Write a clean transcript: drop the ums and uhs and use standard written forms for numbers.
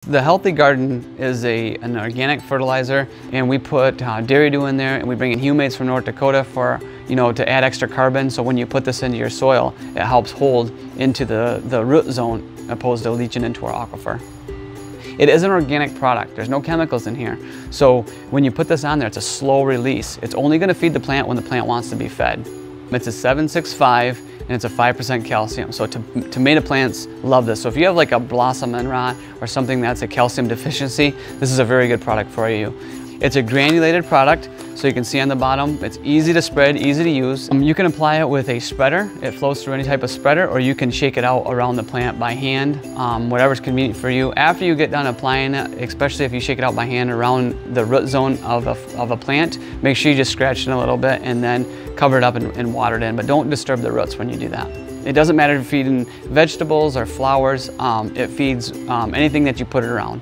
The Healthy Garden is an organic fertilizer, and we put dairy dew in there, and we bring in humates from North Dakota for, to add extra carbon. So when you put this into your soil, it helps hold into the root zone opposed to leaching into our aquifer. It is an organic product. There's no chemicals in here. So when you put this on there, it's a slow release. It's only going to feed the plant when the plant wants to be fed. It's a 765 and it's a 5% calcium. So tomato plants love this. So if you have like a blossom end rot or something that's a calcium deficiency, this is a very good product for you. It's a granulated product, so you can see on the bottom, it's easy to spread, easy to use. You can apply it with a spreader. It flows through any type of spreader, or you can shake it out around the plant by hand, whatever's convenient for you. After you get done applying it, especially if you shake it out by hand around the root zone of a plant, make sure you just scratch it a little bit and then cover it up and water it in, but don't disturb the roots when you do that. It doesn't matter if you're feeding vegetables or flowers, it feeds anything that you put it around.